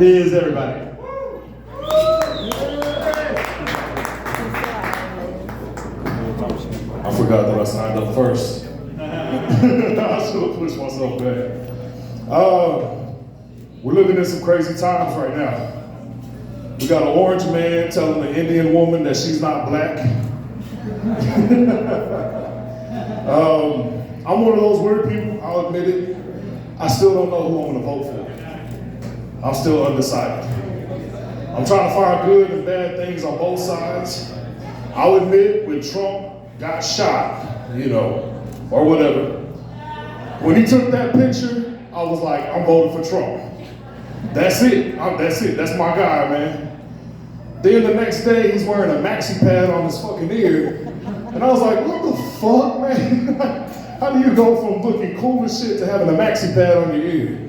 Here's everybody. I forgot that I signed up first. I should have pushed myself back. We're living in some crazy times right now. We got an orange man telling an Indian woman that she's not black. I'm one of those weird people, I'll admit it. I still don't know who I'm gonna vote for. I'm still undecided. I'm trying to find good and bad things on both sides. I'll admit when Trump got shot, or whatever, when he took that picture, I was like, I'm voting for Trump. That's it, that's my guy, man. Then the next day, he's wearing a maxi pad on his fucking ear. And I was like, what the fuck, man? How do you go from looking cool as shit to having a maxi pad on your ear?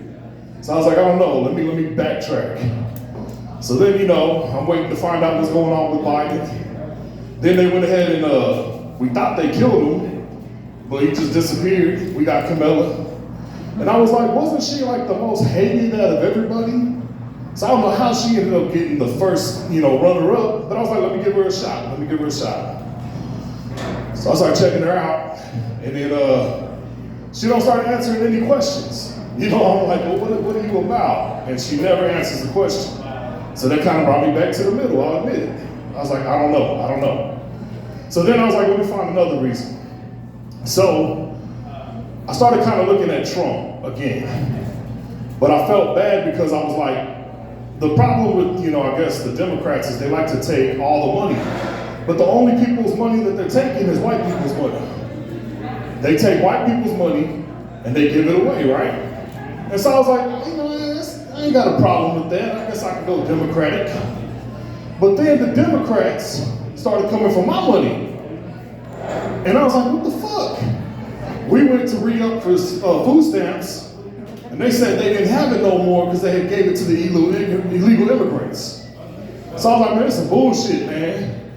So I was like, I don't know, let me backtrack. So then, I'm waiting to find out what's going on with Biden. Then they went ahead and, we thought they killed him, but he just disappeared. We got Camilla. And I was like, wasn't she like the most hated out of everybody? So I don't know how she ended up getting the first, runner-up, but I was like, let me give her a shot. So I started checking her out, and then she don't start answering any questions. I'm like, well, what are you about? And she never answers the question. So that kind of brought me back to the middle, I'll admit it. I was like, I don't know. So then I was like, let me find another reason. So I started kind of looking at Trump again, but I felt bad because I was like, the problem with, I guess the Democrats is they like to take all the money, but the only people's money that they're taking is white people's money. They take white people's money and they give it away, right? And so I was like, I ain't got a problem with that. I guess I can go Democratic. But then the Democrats started coming for my money. And I was like, what the fuck? We went to re-up for food stamps, and they said they didn't have it no more because they had gave it to the illegal immigrants. So I was like, man, this is some bullshit, man.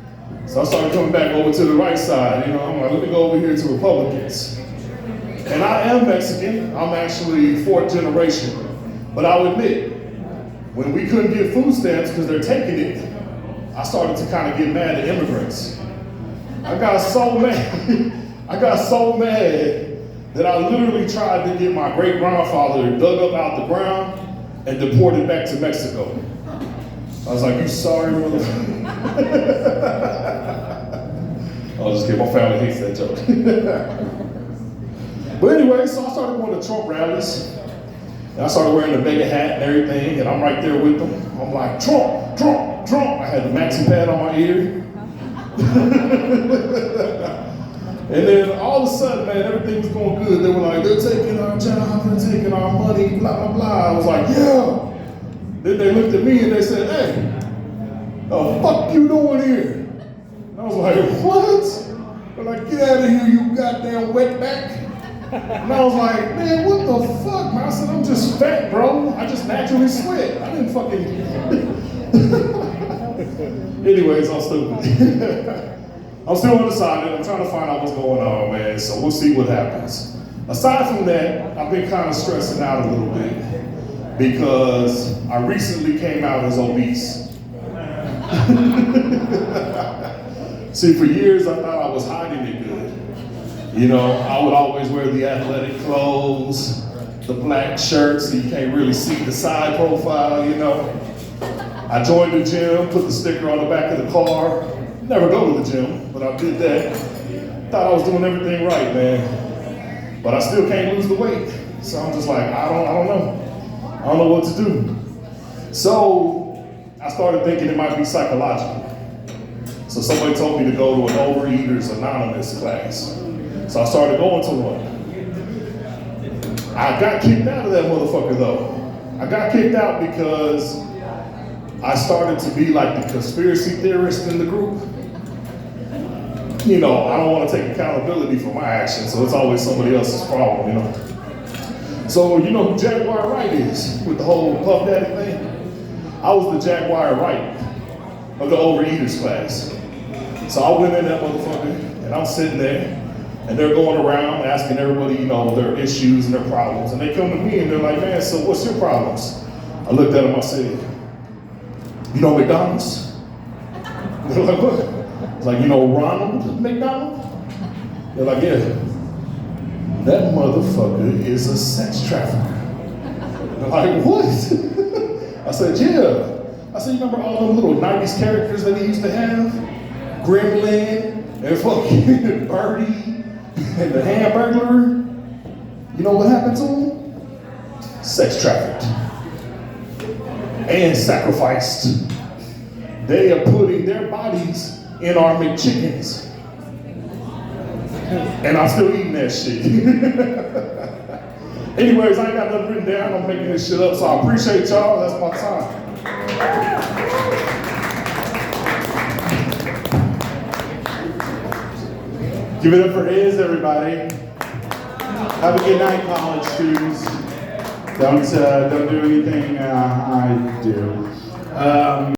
So I started coming back over to the right side. I'm like, let me go over here to Republicans. And I am Mexican. I'm actually fourth generation. But I'll admit, when we couldn't get food stamps because they're taking it, I started to kind of get mad at immigrants. I got so mad that I literally tried to get my great-grandfather dug up out the ground and deported back to Mexico. I was like, you sorry, motherfucker? I'll just kidding, my family hates that joke. But anyway, so I started going to Trump rallies. And I started wearing the mega hat and everything, and I'm right there with them. I'm like, Trump, Trump, Trump. I had the maxi pad on my ear. And then all of a sudden, man, everything was going good. They were like, they're taking our job, they're taking our money, blah, blah, blah. I was like, yeah. Then they looked at me and they said, hey, the fuck you doing here? And I was like, what? They're like, get out of here, you goddamn wetback. And I was like, man, what the fuck, man? I said, I'm just fat, bro. I just naturally sweat. I didn't fucking... Anyways, I'm stupid. I'm still undecided. I'm trying to find out what's going on, man. So we'll see what happens. Aside from that, I've been kind of stressing out a little bit because I recently came out as obese. See, for years I thought I was hiding it good. I would always wear the athletic clothes, the black shirts, so you can't really see the side profile, I joined the gym, put the sticker on the back of the car. Never go to the gym, but I did that. Thought I was doing everything right, man. But I still can't lose the weight. So I'm just like, I don't know. I don't know what to do. So I started thinking it might be psychological. So somebody told me to go to an Overeaters Anonymous class. So I started going to one. I got kicked out of that motherfucker though. I got kicked out because I started to be like the conspiracy theorist in the group. I don't want to take accountability for my actions, so it's always somebody else's problem, So you know who Jaguar Wright is with the whole Puff Daddy thing? I was the Jaguar Wright of the Overeaters class. So I went in that motherfucker, and I'm sitting there, and they're going around asking everybody, their issues and their problems. And they come to me and they're like, man, so what's your problems? I looked at them, I said, you know McDonald's? They're like, what? I was like, you know Ronald McDonald? They're like, yeah. That motherfucker is a sex trafficker. They're like, what? I said, yeah. I said, you remember all them little 90s characters that he used to have? Gremlin and fucking Birdie and the Hamburglar. You know what happened to them? Sex trafficked. And sacrificed. They are putting their bodies in our McChickens. And I'm still eating that shit. Anyways, I ain't got nothing written down. I'm making this shit up, so I appreciate y'all. That's my time. Give it up for Iz, everybody. Have a good night, college students. Don't do anything I do.